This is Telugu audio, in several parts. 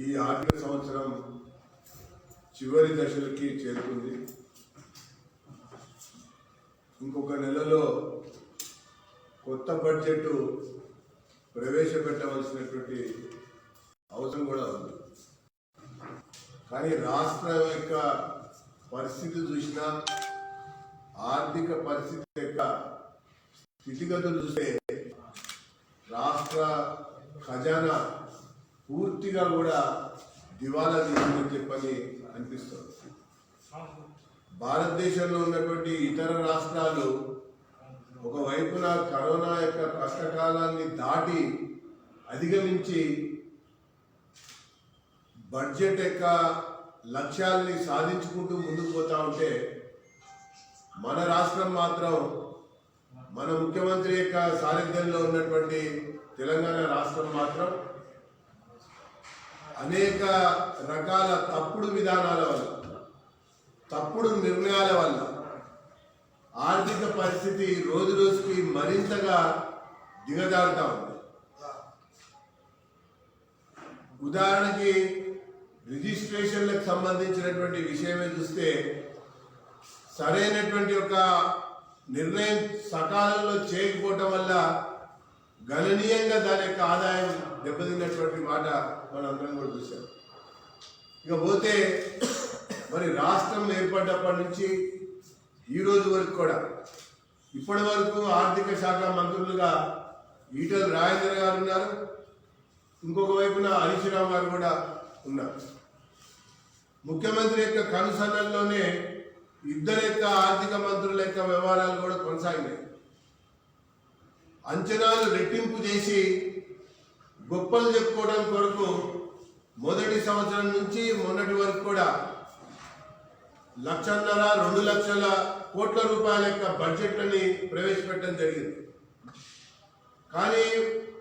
ఈ ఆర్థిక సంవత్సరం చివరి దశలకి చేరుకుంది. ఇంకొక నెలలో కొత్త బడ్జెట్ ప్రవేశపెట్టవలసినటువంటి అవసరం కూడా ఉంది. కానీ రాష్ట్రం యొక్క పరిస్థితి చూసినా, ఆర్థిక పరిస్థితి యొక్క స్థితిగతులు చూస్తే రాష్ట్ర ఖజానా పూర్తిగా కూడా దివాలా తీసిందని చెప్పని అనిపిస్తుంది. భారతదేశంలో ఉన్నటువంటి ఇతర రాష్ట్రాలు ఒకవైపున కరోనా యొక్క కష్టకాలాన్ని దాటి అధిగమించి బడ్జెట్ యొక్క లక్ష్యాల్ని సాధించుకుంటూ ముందుకు పోతా ఉంటే, మన రాష్ట్రం మాత్రం మన ముఖ్యమంత్రి యొక్క సారథ్యంలో ఉన్నటువంటి తెలంగాణ రాష్ట్రం మాత్రం అనేక రకాల తప్పుడు విధానాల వల్ల, తప్పుడు నిర్ణయాల వల్ల ఆర్థిక పరిస్థితి రోజు రోజుకి మరింతగా దిగజారుతా ఉంది. ఉదాహరణకి రిజిస్ట్రేషన్లకు సంబంధించినటువంటి విషయమే చూస్తే, సరైనటువంటి ఒక నిర్ణయం సకాలంలో చేయకపోవటం వల్ల గణనీయంగా దాని యొక్క ఆదాయం దెబ్బతిన్నటువంటి మాట మనందరం కూడా చూసాం. ఇక పోతే మరి రాష్ట్రం ఏర్పడ్డప్పటి నుంచి ఈ రోజు వరకు కూడా ఇప్పటి వరకు ఆర్థిక శాఖ మంత్రులుగా ఈటెల రాజేందర్ గారు ఉన్నారు, ఇంకొక వైపున హరీష్ రావు గారు కూడా ఉన్నారు. ముఖ్యమంత్రి యొక్క కనుసన్నల్లోనే ఇద్దరు యొక్క ఆర్థిక మంత్రుల యొక్క వ్యవహారాలు కూడా కొనసాగినాయి. అంచనాలు రెట్టింపు చేసి గొప్పలు చెప్పుకోవడం కొరకు మొదటి సంవత్సరం నుంచి మొన్నటి వరకు కూడా 1,500,000 2 లక్షల కోట్ల రూపాయల యొక్క బడ్జెట్లని ప్రవేశపెట్టడం జరిగింది. కానీ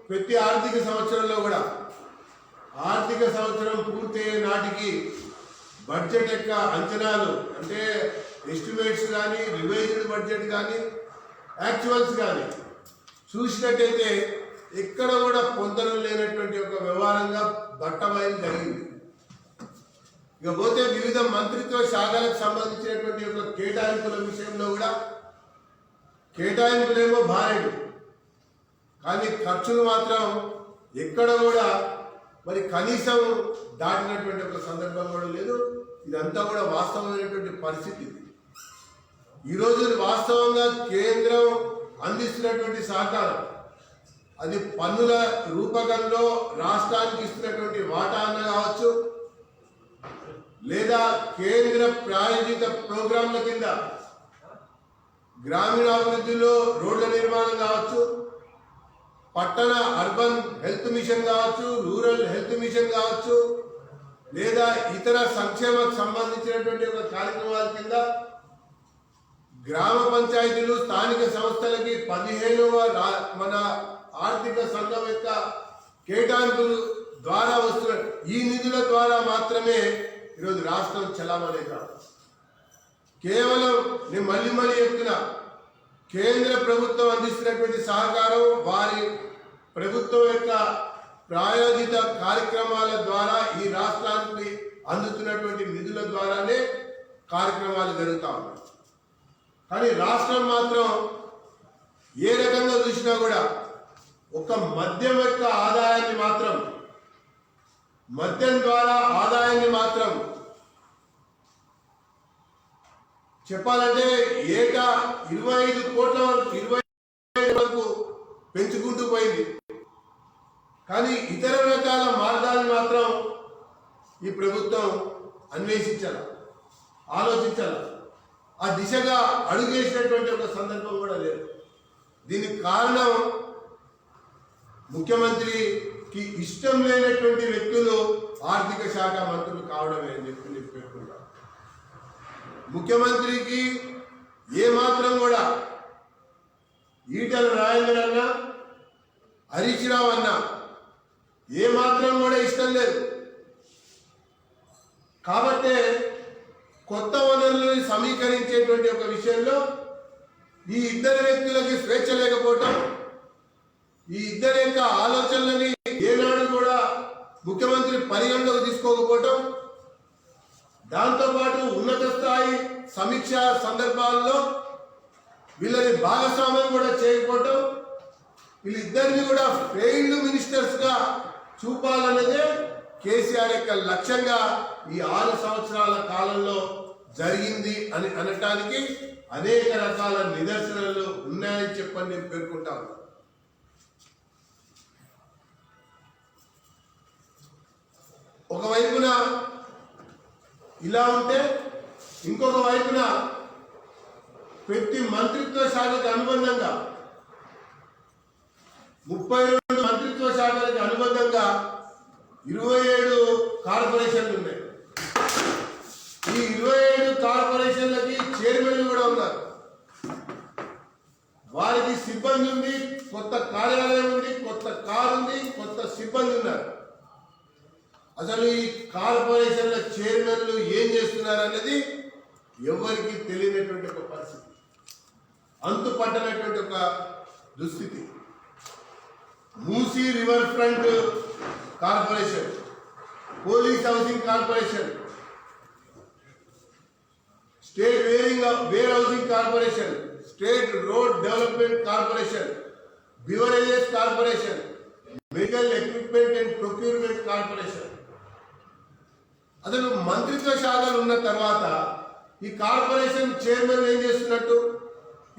ప్రతి ఆర్థిక సంవత్సరంలో కూడా ఆర్థిక సంవత్సరం పూర్తయ్యే నాటికి బడ్జెట్ యొక్క అంచనాలు అంటే ఎస్టిమేట్స్ కానీ, రివైజ్డ్ బడ్జెట్ కానీ, యాక్చువల్స్ కానీ చూసినట్టయితే ఎక్కడ కూడా పొందడం లేనటువంటి ఒక వ్యవహారంగా బట్టబయలు జరిగింది. ఇకపోతే వివిధ మంత్రిత్వ శాఖలకు సంబంధించినటువంటి ఒక కేటాయింపుల విషయంలో కూడా కేటాయింపులేమో భారీడు, కానీ ఖర్చులు మాత్రం ఎక్కడ కూడా మరి కనీసం దాటినటువంటి ఒక సందర్భం కూడా లేదు. ఇదంతా కూడా వాస్తవమైనటువంటి పరిస్థితి. ఈరోజు వాస్తవంగా కేంద్రం అందిస్తున్నటువంటి సహకారం, అది పన్నుల రూపకంలో రాష్ట్రానికి ఇస్తున్నటువంటి వాటా అన్న కావచ్చు, లేదా కేంద్ర ప్రాయోజిత ప్రోగ్రాంల కింద గ్రామీణాభివృద్ధిలో రోడ్ల నిర్మాణం కావచ్చు, పట్టణ అర్బన్ హెల్త్ మిషన్ కావచ్చు, రూరల్ హెల్త్ మిషన్ కావచ్చు, లేదా ఇతర సంక్షేమకు సంబంధించినటువంటి ఒక కార్యక్రమాల కింద గ్రామ పంచాయతీలు, స్థానిక సంస్థలకి 15వ మన ఆర్థిక సంఘం యొక్క కేటాయింపుల ద్వారా వస్తున్న ఈ నిధుల ద్వారా మాత్రమే ఈరోజు రాష్ట్రం చలామణి కాదు. కేవలం నేను మళ్ళీ చెప్తున్నా, కేంద్ర ప్రభుత్వం అందిస్తున్నటువంటి సహకారం, వారి ప్రభుత్వం యొక్క ప్రాయోజిత కార్యక్రమాల ద్వారా ఈ రాష్ట్రానికి అందుతున్నటువంటి నిధుల ద్వారానే కార్యక్రమాలు జరుగుతూ ఉన్నాయి. కానీ రాష్ట్రం మాత్రం ఏ రకంగా చూసినా కూడా ఒక మద్యం యొక్క ఆదాయాన్ని మాత్రం, మద్యం ద్వారా ఆదాయాన్ని మాత్రం చెప్పాలంటే ఏటా 25 కోట్ల వరకు పెంచుకుంటూ పోయింది. కానీ ఇతర రకాల మార్గాలను మాత్రం ఈ ప్రభుత్వం అన్వేషించాలి, ఆలోచించాలి. ఆ దిశగా అడుగేసినటువంటి ఒక సందర్భం కూడా లేదు. దీనికి కారణం ముఖ్యమంత్రికి ఇష్టం లేనటువంటి వ్యక్తులు ఆర్థిక శాఖ మంత్రులు కావడమే అని చెప్పి నేను పేర్కొన్నాను. ముఖ్యమంత్రికి ఏమాత్రం కూడా ఈటెల రాజేందర్ అన్నా, హరీష్ రావు అన్నా ఏమాత్రం కూడా ఇష్టం లేదు. కాబట్టే కొత్త వనరులను సమీకరించేటువంటి ఒక విషయంలో ఈ ఇద్దరు వ్యక్తులకి స్వేచ్ఛ లేకపోవటం, ఈ ఇద్దరి యొక్క ఆలోచనలని ఏనాడు కూడా ముఖ్యమంత్రి పరిగణలోకి తీసుకోకపోవటం, దాంతోపాటు ఉన్నత స్థాయి సమీక్ష సందర్భాల్లో వీళ్ళని భాగస్వామ్యం కూడా చేయకపోవటం, వీళ్ళిద్దరిని కూడా ఫెయిల్డ్ మినిస్టర్స్ గా చూపాలన్నదే కేసీఆర్ యొక్క లక్ష్యంగా ఈ 6 సంవత్సరాల కాలంలో జరిగింది అని అనటానికి అనేక రకాల నిదర్శనలు ఉన్నాయని చెప్పని నేను పేర్కొంటాను. ఒకవైపున ఇలా ఉంటే, ఇంకొక వైపున ప్రతి మంత్రిత్వ శాఖకు అనుబంధంగా 32 మంత్రిత్వ శాఖలకు అనుబంధంగా 27 కార్పొరేషన్లు ఉన్నాయి. ఈ 27 కార్పొరేషన్లకి చైర్మన్లు కూడా ఉన్నారు. వారికి సిబ్బంది ఉంది, కొత్త కార్యాలయం ఉంది, కొత్త కారు ఉంది, కొత్త సిబ్బంది ఉన్నారు. అసలు ఈ కార్పొరేషన్ల చైర్మన్లు ఏం చేస్తున్నారు అనేది ఎవరికి తెలియనటువంటి ఒక పరిస్థితి, అంతు పట్టనటువంటి ఒక దుస్థితి. Musi river front corporation, police housing corporation, state where housing corporation, state road development corporation, beverages corporation, medical equipment and procurement corporation. అసలు మంత్రిత్వ శాఖలు ఉన్న తర్వాత ఈ కార్పొరేషన్ చైర్మన్ ఏం చేస్తున్నట్టు?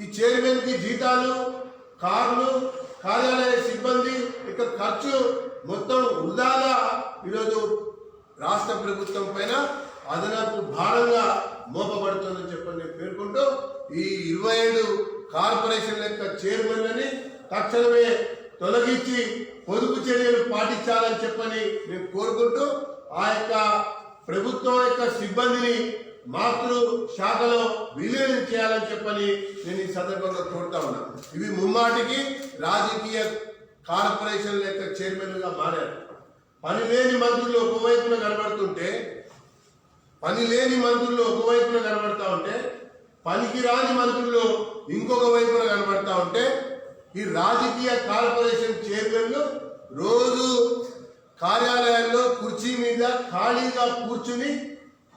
ఈ చైర్మన్ కి జీతాలు, కార్లు, కార్యాలయ సిబ్బంది ఇక ఖర్చు మొత్తం వృధాగా ఈరోజు రాష్ట్ర ప్రభుత్వం పైన అదనపు భారంగా మోపబడుతుందని చెప్పని పేర్కొంటూ ఈ 27 కార్పొరేషన్ల యొక్క చైర్మన్లని తక్షణమే తొలగించి పొదుపు చర్యలు పాటించాలని చెప్పని నేను కోరుకుంటూ ఆ యొక్క ప్రభుత్వం యొక్క సిబ్బందిని మాతృ శాఖలో విలీనం చేయాలని చెప్పని నేను ఈ సందర్భంగా కోరుతా ఉన్నాను. ఇవి ముమ్మాటికి రాజకీయ కార్పొరేషన్ల యొక్క చైర్మన్లుగా మారారు. పని లేని మంత్రులు ఒకవైపున కనబడుతుంటే, కనబడతా ఉంటే, పనికిరాని మంత్రులు ఇంకొక వైపున కనబడతా ఉంటే, ఈ రాజకీయ కార్పొరేషన్ చైర్మన్లు రోజు కార్యాలయాల్లో కుర్చీ మీద ఖాళీగా కూర్చుని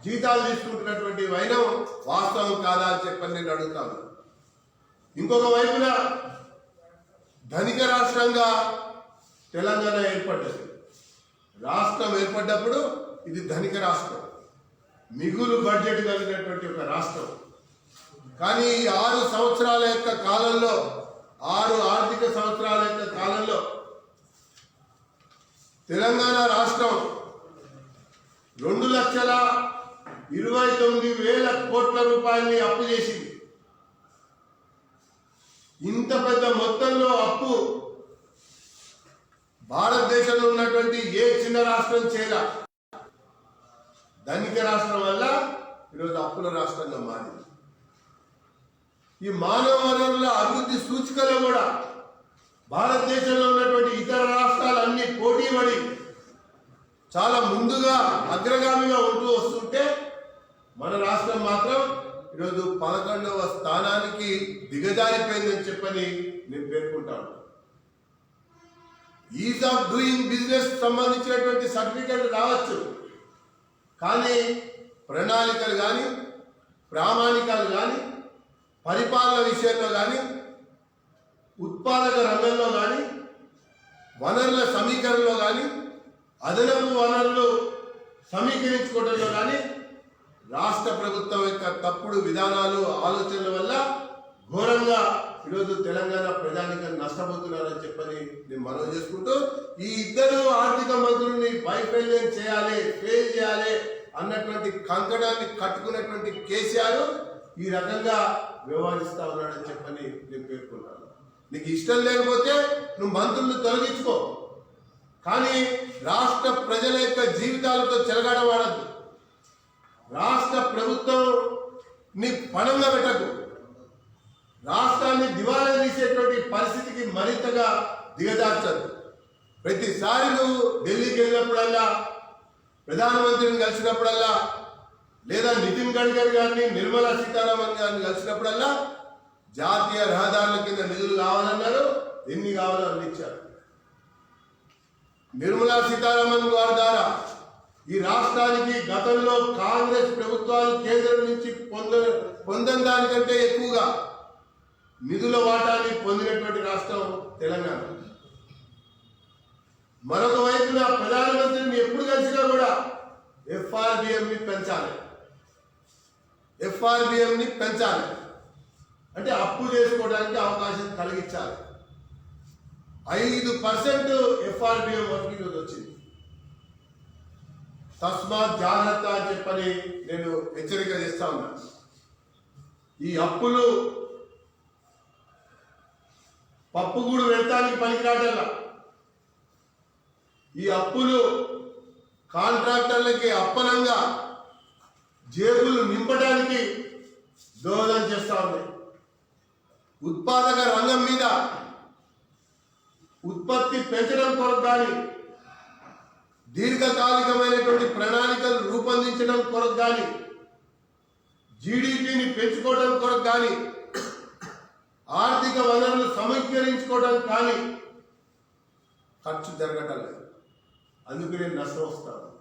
జీతాలు తీసుకుంటున్నటువంటి వైనం వాస్తవం కాదా అని చెప్పని నేను అడుగుతాను. ఇంకొక వైపున ధనిక రాష్ట్రంగా తెలంగాణ ఏర్పడ్డది. రాష్ట్రం ఏర్పడ్డప్పుడు ఇది ధనిక రాష్ట్రం, మిగులు బడ్జెట్ కలిగినటువంటి ఒక రాష్ట్రం. కానీ ఈ 6 సంవత్సరాల యొక్క కాలంలో, 6 ఆర్థిక సంవత్సరాల యొక్క కాలంలో తెలంగాణ రాష్ట్రం 2,29,000 కోట్ల రూపాయలని అప్పు చేసింది. ఇంత పెద్ద మొత్తంలో అప్పు భారతదేశంలో ఉన్నటువంటి ఏ చిన్న రాష్ట్రం చేయాల. ధనిక రాష్ట్రం వల్ల ఈరోజు అప్పుల రాష్ట్రంగా మారింది. ఈ మానవ వనరుల అభివృద్ధి సూచికలో కూడా భారతదేశంలో ఉన్నటువంటి ఇతర రాష్ట్రాలన్నీ పోటీ పడి చాలా ముందుగా అగ్రగామిగా ఉంటూ వస్తుంటే మన రాష్ట్రం మాత్రం ఈరోజు 11వ స్థానానికి దిగజారిపోయిందని చెప్పని నేను పేర్కొంటాను. ఈజ్ ఆఫ్ డూయింగ్ బిజినెస్ సంబంధించినటువంటి సర్టిఫికెట్ రావచ్చు, కానీ ప్రణాళికలు కానీ, ప్రామాణికాలు కానీ, పరిపాలన విషయంలో కానీ, ఉత్పాదక రంగంలో కానీ, వనరుల సమీకరణలో కానీ, అదనపు వనరులు సమీకరించుకోవడంలో కానీ రాష్ట్ర ప్రభుత్వం యొక్క తప్పుడు విధానాలు, ఆలోచనల వల్ల ఘోరంగా ఈరోజు తెలంగాణ ప్రజానికం నష్టపోతున్నారని చెప్పని నేను మనవి చేసుకుంటూ, ఈ ఇద్దరు ఆర్థిక మంత్రుల్ని వైఫల్యం చేయాలి, ఫెయిల్ చేయాలి అన్నటువంటి కంకణాన్ని కట్టుకున్నటువంటి కేసీఆర్ ఈ రకంగా వ్యవహరిస్తా ఉన్నాడని చెప్పని నేను పేర్కొన్నాను. నీకు ఇష్టం లేకపోతే నువ్వు మంత్రులను తొలగించుకో, కానీ రాష్ట్ర ప్రజల యొక్క జీవితాలతో చెలగాడవాడద్దు. రాష్ట్ర ప్రభుత్వం పణంగా పెట్టకు. రాష్ట్రాన్ని దివాలా తీసేటువంటి పరిస్థితికి మరింతగా దిగజార్చదు. ప్రతిసారి నువ్వు ఢిల్లీకి వెళ్ళినప్పుడల్లా, ప్రధానమంత్రిని కలిసినప్పుడల్లా, లేదా నితిన్ గడ్కరీ గారిని, నిర్మలా సీతారామన్ గారిని కలిసినప్పుడల్లా జాతీయ రహదారుల కింద నిధులు కావాలన్నారు, ఎన్ని కావాలో అన్ని ఇచ్చారు. నిర్మలా సీతారామన్ గారి ద్వారా ఈ రాష్ట్రానికి గతంలో కాంగ్రెస్ ప్రభుత్వాలు కేంద్రం నుంచి పొందని దానికంటే ఎక్కువగా నిధుల వాటాన్ని పొందినటువంటి రాష్ట్రం తెలంగాణ. మరొక వైపున ప్రధానమంత్రిని ఎప్పుడు కలిసినా కూడా ఎఫ్ఆర్బిఎంని పెంచాలి, ఎఫ్ఆర్బిఎంని పెంచాలి అంటే అప్పు చేసుకోవడానికి అవకాశం కలిగించాలి. 5% ఎఫ్ఆర్బిఎం వరకు ఈరోజు వచ్చింది. తస్మాత్ జాగ్రత్త అని చెప్పని నేను హెచ్చరిక చేస్తా ఉన్నా. ఈ అప్పులు పప్పుగూడు వెళ్తానికి పనికిరాటల్లా. ఈ అప్పులు కాంట్రాక్టర్లకి అప్పనంగా జేబులు నింపడానికి దోహదం చేస్తా ఉన్నాయి. ఉత్పాదక రంగం మీద ఉత్పత్తి పెంచడం కొరకు కానీ, దీర్ఘకాలికమైనటువంటి ప్రణాళికలు రూపొందించడం కొరకు కానీ, జీడిపిని పెంచుకోవడం కొరకు కానీ, ఆర్థిక వనరులు సమీకరించుకోవడం కానీ ఖర్చు జరగటం లేదు. అందుకనే నష్టం వస్తా ఉంది,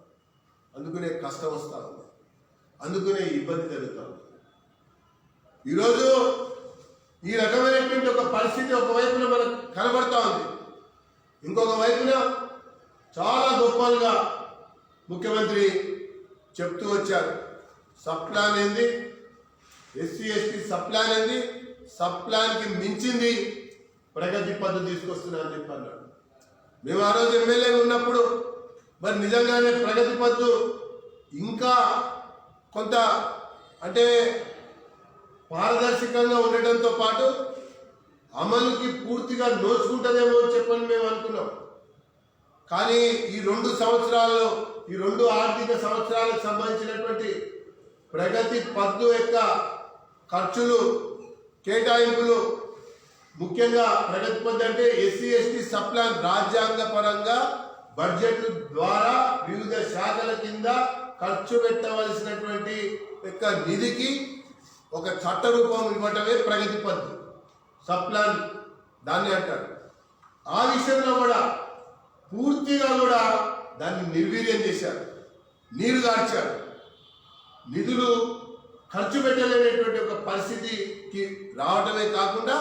అందుకనే కష్టం వస్తా ఉంది, అందుకనే ఇబ్బంది జరుగుతూ ఉంది. ఈరోజు ఈ రకమైనటువంటి ఒక పరిస్థితి ఒకవైపున మనకు కనబడతా ఉంది. ఇంకొక వైపున చాలా గొప్పలుగా ముఖ్యమంత్రి చెప్తూ వచ్చారు. సబ్ ప్లాన్ ఏంది, ఎస్సీ ఎస్టీ సబ్ ప్లాన్ ఏంది, సబ్ ప్లాన్కి మించింది ప్రగతి పద్ధతి తీసుకొస్తున్నా అని చెప్పి అన్నాడు. మేము ఆ రోజు ఎమ్మెల్యేగా ఉన్నప్పుడు మరి నిజంగానే ప్రగతి పద్ధు ఇంకా కొంత అంటే పారదర్శకంగా ఉండటంతో పాటు అమలుకి పూర్తిగా నోచుకుంటుందేమో అని చెప్పని మేము అనుకున్నాం. కానీ ఈ 2 సంవత్సరాల్లో, ఈ 2 ఆర్థిక సంవత్సరాలకు సంబంధించినటువంటి ప్రగతి పద్దు యొక్క ఖర్చులు, కేటాయింపులు, ముఖ్యంగా ప్రగతి పద్దు అంటే ఎస్సీ ఎస్టీ సబ్ ప్లాన్ రాజ్యాంగ పరంగా బడ్జెట్ ద్వారా వివిధ శాఖల కింద ఖర్చు పెట్టవలసినటువంటి యొక్క నిధికి ఒక చట్ట రూపం ఇవ్వటమే ప్రగతి పద్దు, సబ్ ప్లాన్ దాన్ని అంటారు. ఆ విషయంలో కూడా పూర్తిగా కూడా దాన్ని నిర్వీర్యం చేశారు, నీరు గార్చారు. నిధులు ఖర్చు పెట్టలేనటువంటి ఒక పరిస్థితికి రావటమే కాకుండా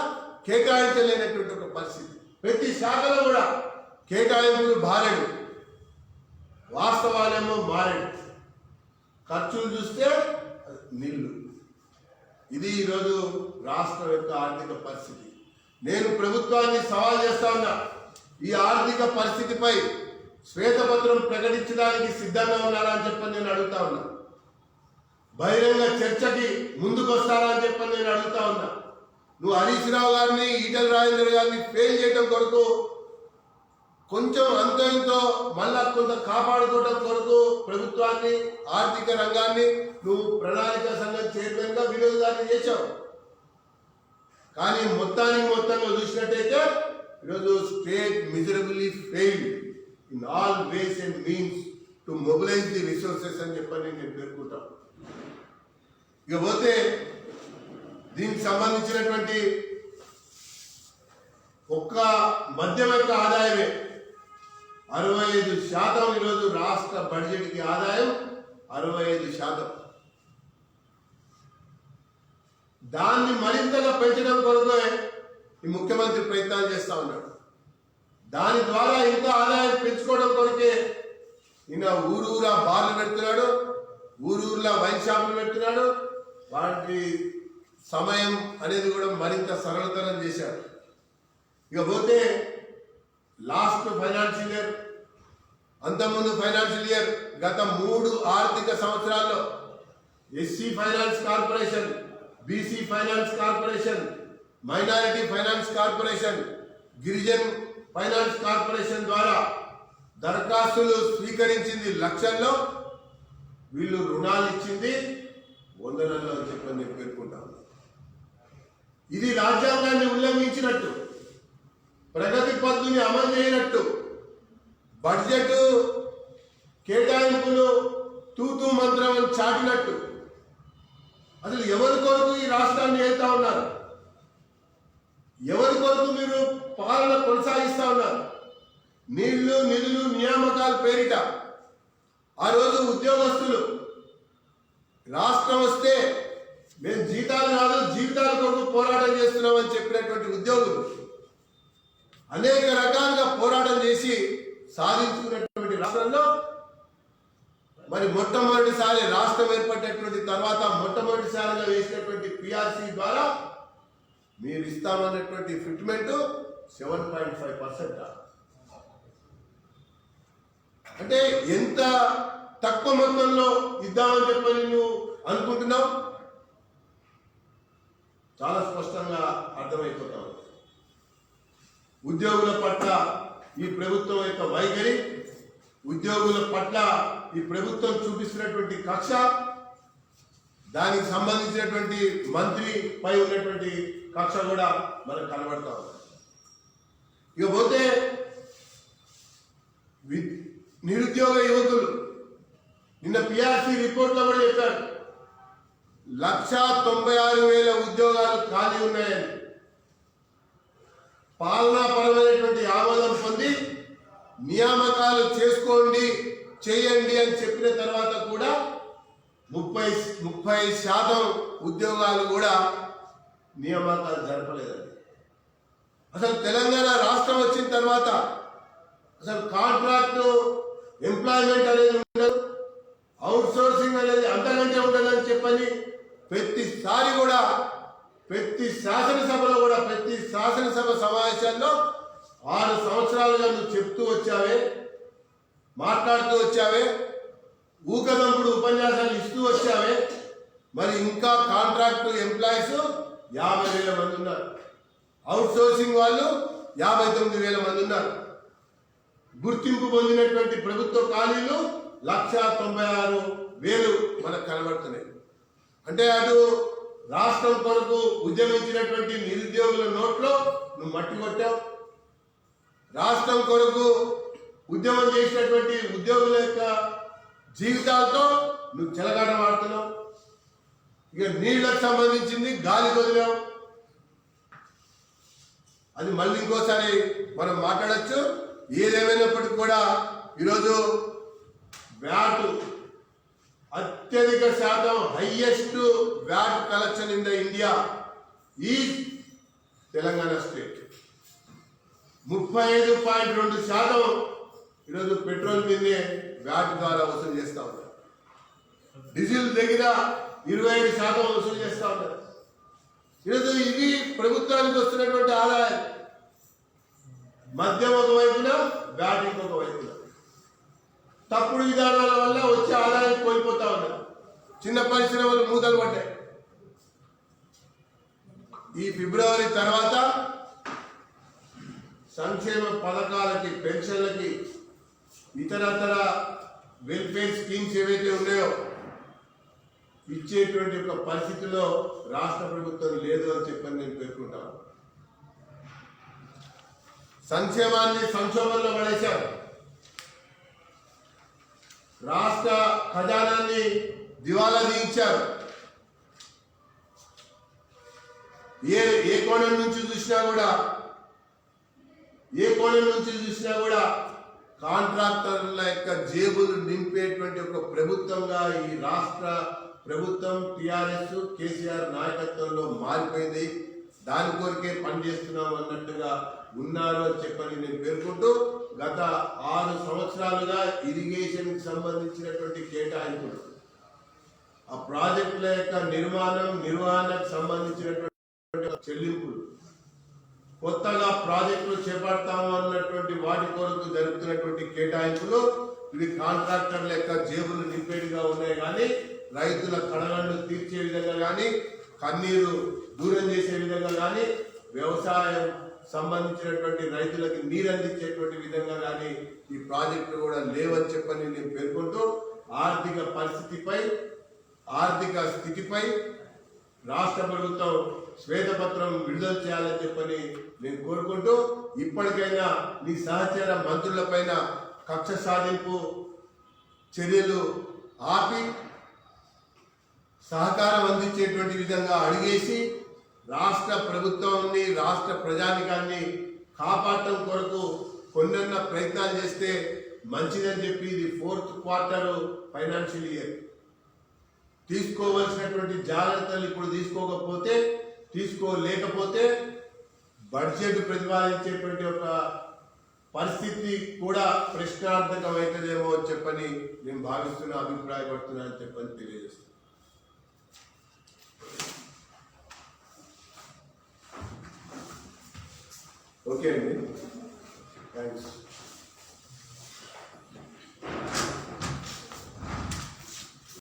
కేటాయించలేనటువంటి ఒక పరిస్థితి. ప్రతి శాఖలో కూడా కేటాయింపులు భారెడు, వాస్తవాలేమో మారెడు. ఖర్చులు చూస్తే నీళ్లు. ఇది ఈరోజు రాష్ట్రం యొక్క ఆర్థిక పరిస్థితి. నేను ప్రభుత్వాన్ని సవాల్ చేస్తా ఉన్నా, ఈ ఆర్థిక పరిస్థితిపై శ్వేతపత్రం ప్రకటించడానికి సిద్ధంగా ఉన్నారా అని చెప్పని నేను అడుగుతా ఉన్నా. బహిరంగ చర్చకి ముందుకు వస్తారా అని చెప్పని నేను అడుగుతా ఉన్నా. నువ్వు హరీష్ రావు గారిని, ఈటల రాజేందర్ గారిని ఫెయిల్ చేయడం కొరకు, కొంచెం అంతో ఇంతో మళ్ళా కొంత కాపాడుకోవడం కొరకు ప్రభుత్వాన్ని, ఆర్థిక రంగాన్ని నువ్వు ప్రణాళిక సంఘం చైర్మన్ గా వినోద్ గారిని చేశావు. కానీ మొత్తంగా చూసినట్టయితే ఈరోజు state miserably failed in all ways and means to mobilise the resources అని చెప్పని నేను పేర్కొంటాను. ఇకపోతే దీనికి సంబంధించినటువంటి ఒక్క మద్యం యొక్క ఆదాయమే 65% ఈరోజు రాష్ట్ర బడ్జెట్కి ఆదాయం 65%. దాన్ని మరింతగా పెంచడం కొరకు ఈ ముఖ్యమంత్రి ప్రయత్నాలు చేస్తా ఉన్నాడు. దాని ద్వారా ఇంకా ఆదాయం పెంచుకోవడం కొరకే ఈయన ఊరూరా బార్లు పెడుతున్నాడు, ఊరూర్లా వైన్ షాపులు పెడుతున్నాడు. వాటి సమయం అనేది కూడా మరింత సరళతరం చేశాడు. ఇకపోతే లాస్ట్ ఫైనాన్షియల్ ఇయర్, అంతకుముందు ఫైనాన్షియల్ ఇయర్, గత 3 ఆర్థిక సంవత్సరాల్లో SC finance corporation, BC finance corporation, minority finance corporation, Girijan finance corporation ద్వారా దరఖాస్తులు స్వీకరించింది లక్షల్లో, వీళ్ళు రుణాలు ఇచ్చింది వందలలో అని చెప్పని నేను పేర్కొంటాను. ఇది రాజ్యాంగాన్ని ఉల్లంఘించినట్టు, ప్రగతి పద్ధతిని అమలు చేయనట్టు, బడ్జెట్ కేటాయింపులు తూతూ మంత్రం చాటినట్టు. అసలు ఎవరి కొరకు ఈ రాష్ట్రాన్ని ఏళ్తా ఉన్నారు? ఎవరి కొరకు మీరు పాలన కొనసాగిస్తా ఉన్నారు? నీళ్లు నిధులు నియామకాల పేరిట ఆ రోజు ఉద్యోగస్తులు రాష్ట్రం వస్తే మేము జీతాలు కాదు జీవితాల కొరకు పోరాటం చేస్తున్నామని చెప్పినటువంటి ఉద్యోగులు అనేక రకాలుగా పోరాటం చేసి సాధించుకున్నటువంటి రాష్ట్రంలో మరి మొట్టమొదటిసారి రాష్ట్రం ఏర్పడినటువంటి తర్వాత మొట్టమొదటిసారిగా వేసినటువంటి పిఆర్సీ ద్వారా మీరు ఇస్తామన్నటువంటి ఫిట్మెంట్ 7.5%. అంటే ఎంత తక్కువ మొత్తంలో ఇద్దామని చెప్పని నువ్వు అనుకుంటున్నావు? చాలా స్పష్టంగా అర్థమైపోతావు. ఉద్యోగుల పట్ల ఈ ప్రభుత్వం యొక్క వైఖరి, ఉద్యోగుల పట్ల ఈ ప్రభుత్వం చూపిస్తున్నటువంటి కక్ష, దానికి సంబంధించినటువంటి మంత్రి పై ఉన్నటువంటి కక్ష కూడా మనకు కనబడతా ఉంది. ఇకపోతే నిరుద్యోగ యువకులు నిన్న పిఆర్సీ రిపోర్ట్లో కూడా చెప్పారు 1,96,000 ఉద్యోగాలు ఖాళీ ఉన్నాయని. పాలనాపరమైనటువంటి ఆమోదం పొంది నియామకాలు చేసుకోండి చేయండి అని చెప్పిన తర్వాత కూడా 30% ఉద్యోగాలు కూడా నియామకాలు జరపలేదండి. అసలు తెలంగాణ రాష్ట్రం వచ్చిన తర్వాత అసలు కాంట్రాక్ట్ ఎంప్లాయ్మెంట్ అనేది ఉండదు, అవుట్ సోర్సింగ్ అనేది అంతకంటే ఉండదని చెప్పని ప్రతిసారి కూడా ప్రతి శాసనసభలో కూడా ప్రతి శాసనసభ సమావేశాల్లో 6 సంవత్సరాలుగా నువ్వు చెప్తూ వచ్చావే, మాట్లాడుతూ వచ్చావే, ఊకదంపుడు ఉపన్యాసాలు ఇస్తూ వచ్చావే. మరి ఇంకా కాంట్రాక్ట్ ఎంప్లాయీస్ 50,000 మంది ఉన్నారు, అవుట్ సోర్సింగ్ వాళ్ళు 59,000 మంది ఉన్నారు. గుర్తింపు పొందినటువంటి ప్రభుత్వ ఖాళీలు 1,96,000 మనకు కనబడుతున్నాయి. అంటే అటు రాష్ట్రం కొరకు ఉద్యమించినటువంటి నిరుద్యోగుల నోట్లో నువ్వు మట్టి కొట్టావు, రాష్ట్రం కొరకు ఉద్యమం చేసినటువంటి ఉద్యోగుల యొక్క జీవితాలతో నువ్వు చెలగాట మాడుతున్నావు. ఇక నీళ్లకు సంబంధించింది గాలి వదిలావు. అది మళ్ళీ ఇంకోసారి మనం మాట్లాడచ్చు. ఏదేమైనప్పటికీ కూడా ఈరోజు వ్యాట్ అత్యధిక శాతం highest VAT collection in the India ఈ తెలంగాణ స్టేట్. 35.2% ఈరోజు పెట్రోల్ మీదే వ్యాట్ ద్వారా వసూలు చేస్తా ఉన్నారు. డీజిల్ దగ్గర 25% వసూలు చేస్తా ఉన్నారు. ఈరోజు ఇది ప్రభుత్వానికి వస్తున్నటువంటి ఆదాయం. మద్యం ఒక వైపున, వ్యాట్ ఇంకొక వైపున. తప్పుడు విధానాల వల్ల వచ్చే ఆదాయం కోల్పోతా ఉన్నారు. చిన్న పరిశ్రమలు మూతలు పడ్డాయి. ఈ ఫిబ్రవరి తర్వాత సంక్షేమ పథకాలకి, పెన్షన్లకి, ఇతరతర వెల్ఫేర్ స్కీమ్స్ ఏవైతే ఉన్నాయో ఇచ్చేటువంటి ఒక పరిస్థితిలో రాష్ట్ర ప్రభుత్వం లేదు అని చెప్పని నేను పేర్కొంటాను. సంక్షేమాన్ని సంక్షోభంలో పడేశారు. రాష్ట్ర ఖజానాన్ని దివాలా తీయించారు. ఏ కోణం నుంచి చూసినా కూడా కాంట్రాక్టర్ల యొక్క జేబులు నింపేటువంటి ఒక ప్రభుత్వంగా ఈ రాష్ట్ర ప్రభుత్వం టిఆర్ఎస్ కేసీఆర్ నాయకత్వంలో మారిపోయింది. దాని కొరకే పనిచేస్తున్నాం అన్నట్టుగా ఉన్నారు అని చెప్పని నేను పేర్కొంటూ, గత 6 సంవత్సరాలుగా ఇరిగేషన్ కి సంబంధించినటువంటి కేటాయింపులు, ఆ ప్రాజెక్టుల యొక్క నిర్వహణకు సంబంధించినటువంటి చెల్లింపులు, కొత్తగా ప్రాజెక్టులు చేపడతాము అన్నటువంటి వాటి కొరకు జరుగుతున్నటువంటి కేటాయింపులు ఇవి కాంట్రాక్టర్ల యొక్క జేబులు నింపేటిగా ఉన్నాయి. కానీ రైతుల కళలను తీర్చే విధంగా కానీ, కన్నీరు దూరం చేసే విధంగా కానీ, వ్యవసాయం సంబంధించినటువంటి రైతులకు నీరు అందించేటువంటి విధంగా కానీ ఈ ప్రాజెక్టులు కూడా లేవని చెప్పని నేను పేర్కొంటూ, ఆర్థిక స్థితిపై రాష్ట్ర ప్రభుత్వం శ్వేతపత్రం విడుదల చేయాలని చెప్పని నేను కోరుకుంటూ, ఇప్పటికైనా నీ సహచర మంత్రులపైన కక్ష సాధింపు చర్యలు ఆపి సహకారం అందించేటువంటి విధంగా అడిగేసి రాష్ట్ర ప్రభుత్వాన్ని, రాష్ట్ర ప్రజానికాన్ని కాపాడటం కొరకు కొన్నన్న ప్రయత్నాలు చేస్తే మంచిదని చెప్పి ఇది 4th క్వార్టర్ ఫైనాన్షియల్ ఇయర్. తీసుకోవలసినటువంటి జాగ్రత్తలు ఇప్పుడు తీసుకోలేకపోతే బడ్జెట్ ప్రతిపాదించేటువంటి ఒక పరిస్థితి కూడా ప్రశ్నార్థకమైతదేమో అని చెప్పని నేను భావిస్తున్నా, అభిప్రాయపడుతున్నా అని చెప్పని తెలియజేస్తాను. ఓకే అండి, థ్యాంక్స్.